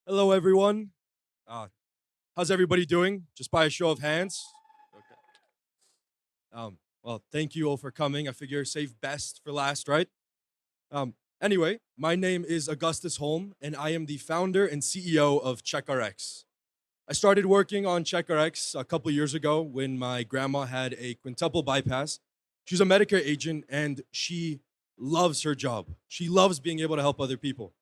Hello, everyone. Uh, how's everybody doing? Just by a show of hands. Okay. Well, thank you all for coming. I figure save best for last, right? Anyway, my name is Augustus Holm, and I am the founder and CEO of CheckRx. I started working on CheckRx a couple years ago when my grandma had a quintuple bypass. She's a Medicare agent, and she loves her job. She loves being able to help other people.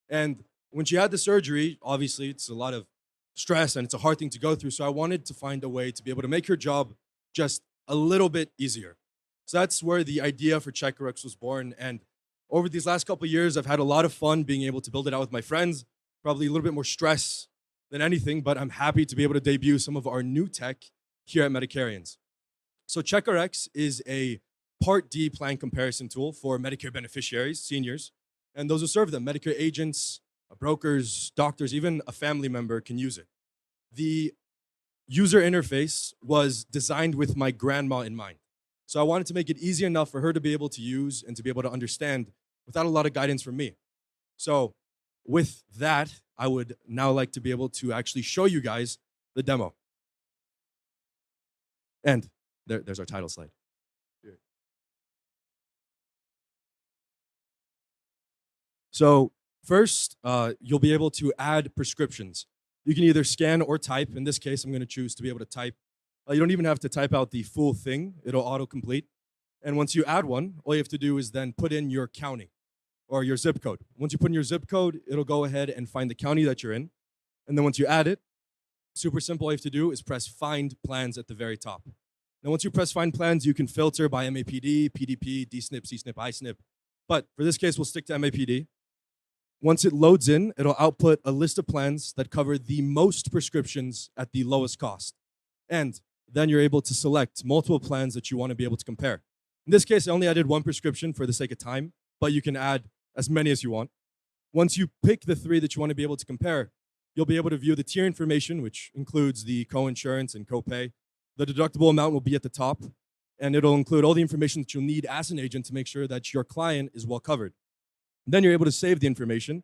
And when she had the surgery, obviously it's a lot of stress and it's a hard thing to go through. So I wanted to find a way to be able to make her job just a little bit easier. So that's where the idea for CheckRx was born. And over these last couple of years, I've had a lot of fun being able to build it out with my friends, probably a little bit more stress than anything, but I'm happy to be able to debut some of our new tech here at Medicarians. So CheckRx is a Part D plan comparison tool for Medicare beneficiaries, seniors, and those who serve them. Medicare agents, brokers, doctors, even a family member can use it. The user interface was designed with my grandma in mind. So I wanted to make it easy enough for her to be able to use and to be able to understand without a lot of guidance from me. So with that, I would now like to be able to actually show you guys the demo. And there's our title slide. So first, you'll be able to add prescriptions. You can either scan or type. In this case, I'm going to choose to be able to type. You don't even have to type out the full thing. It'll autocomplete. And once you add one, all you have to do is then put in your county or your zip code. Once you put in your zip code, it'll go ahead and find the county that you're in. And then once you add it, super simple, all you have to do is press Find Plans at the very top. Now, once you press Find Plans, you can filter by MAPD, PDP, DSNP, CSNP, iSNP. But for this case, we'll stick to MAPD. Once it loads in, it'll output a list of plans that cover the most prescriptions at the lowest cost. And then you're able to select multiple plans that you want to be able to compare. In this case, I only added one prescription for the sake of time, but you can add as many as you want. Once you pick the three that you want to be able to compare, you'll be able to view the tier information, which includes the co-insurance and copay. The deductible amount will be at the top, and it'll include all the information that you'll need as an agent to make sure that your client is well covered. Then you're able to save the information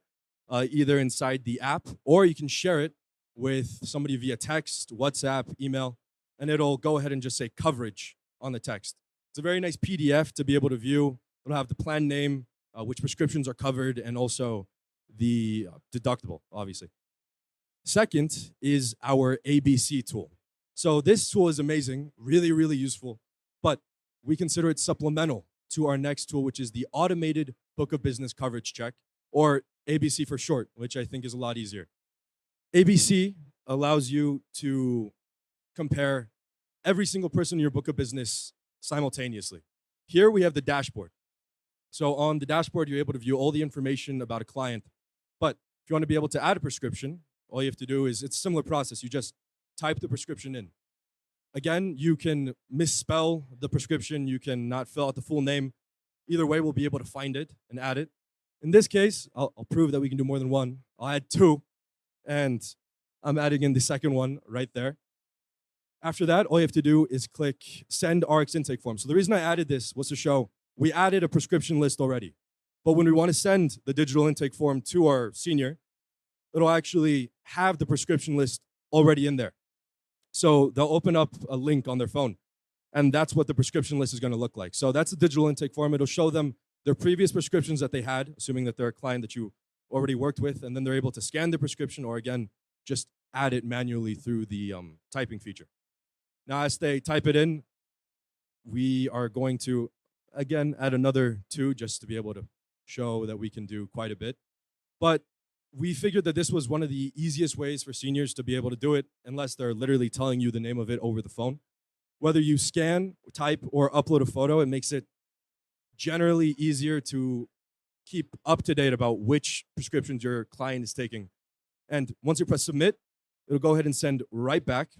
either inside the app or you can share it with somebody via text, WhatsApp, email, and it'll go ahead and just say coverage on the text. It's a very nice PDF to be able to view. It'll have the plan name, which prescriptions are covered, and also the deductible, obviously. Second is our ABC tool. So this tool is amazing, really, really useful, but we consider it supplemental to our next tool, which is the automated book of business coverage check, or ABC for short, which I think is a lot easier. ABC allows you to compare every single person in your book of business simultaneously. Here we have the dashboard. So on the dashboard, you're able to view all the information about a client. But if you want to be able to add a prescription, all you have to do is, it's a similar process. You just type the prescription in. Again, you can misspell the prescription. You can not fill out the full name. Either way, we'll be able to find it and add it. In this case, I'll prove that we can do more than one. I'll add two, and I'm adding in the second one right there. After that, all you have to do is click Send RX Intake Form. So the reason I added this was to show we added a prescription list already. But when we want to send the digital intake form to our senior, it'll actually have the prescription list already in there. So they'll open up a link on their phone, and that's what the prescription list is going to look like. So that's the digital intake form. It'll show them their previous prescriptions that they had, assuming that they're a client that you already worked with, and then they're able to scan the prescription or, again, just add it manually through the typing feature. Now, as they type it in, we are going to, again, add another two just to be able to show that we can do quite a bit. But we figured that this was one of the easiest ways for seniors to be able to do it, unless they're literally telling you the name of it over the phone. Whether you scan, type, or upload a photo, it makes it generally easier to keep up to date about which prescriptions your client is taking. And once you press submit, it'll go ahead and send right back.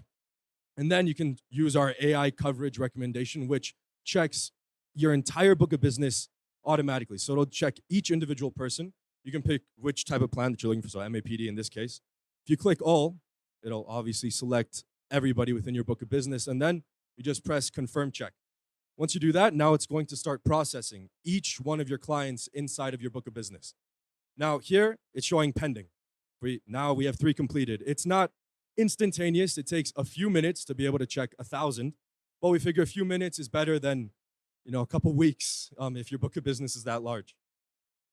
And then you can use our AI coverage recommendation, which checks your entire book of business automatically. So it'll check each individual person. You can pick which type of plan that you're looking for, so MAPD in this case. If you click all, it'll obviously select everybody within your book of business, and then you just press confirm check. Once you do that, now it's going to start processing each one of your clients inside of your book of business. Now here, it's showing pending. now we have 3 completed. It's not instantaneous. It takes a few minutes to be able to check 1,000, but we figure a few minutes is better than, a couple weeks if your book of business is that large.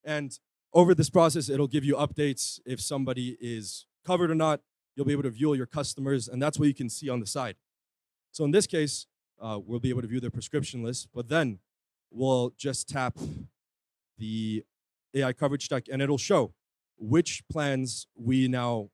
And over this process, it'll give you updates if somebody is covered or not. You'll be able to view all your customers, and that's what you can see on the side. So in this case, we'll be able to view their prescription list, but then we'll just tap the AI coverage check, and it'll show which plans we now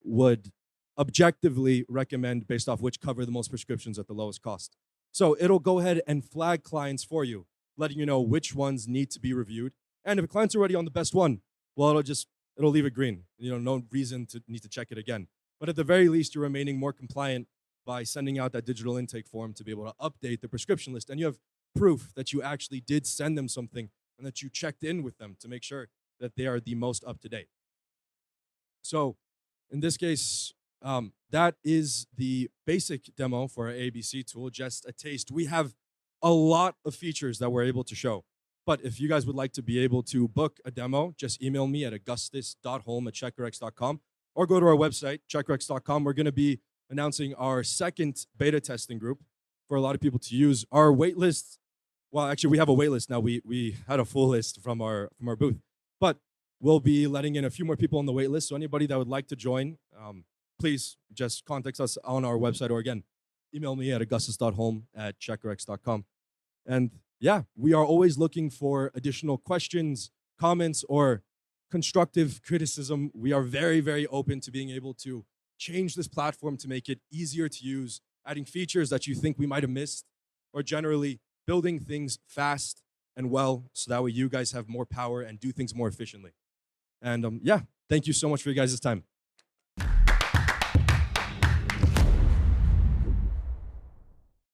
would objectively recommend based off which cover the most prescriptions at the lowest cost. So it'll go ahead and flag clients for you, letting you know which ones need to be reviewed. And if a client's already on the best one, well, it'll leave it green. No reason to need to check it again. But at the very least, you're remaining more compliant by sending out that digital intake form to be able to update the prescription list. And you have proof that you actually did send them something and that you checked in with them to make sure that they are the most up to date. So in this case, that is the basic demo for our ABC tool, just a taste. We have a lot of features that we're able to show. But if you guys would like to be able to book a demo, just email me at augustus.holm@checkrx.com or go to our website, checkrx.com. We're going to be announcing our second beta testing group for a lot of people to use. Our wait list, well, actually, we have a wait list now. We had a full list from our booth. But we'll be letting in a few more people on the wait list. So anybody that would like to join, please just contact us on our website, or again, email me at augustus.holm@checkrx.com. And yeah, we are always looking for additional questions, comments, or constructive criticism. We are very, very open to being able to change this platform to make it easier to use, adding features that you think we might have missed, or generally building things fast and well so that way you guys have more power and do things more efficiently. And yeah, thank you so much for you guys' time.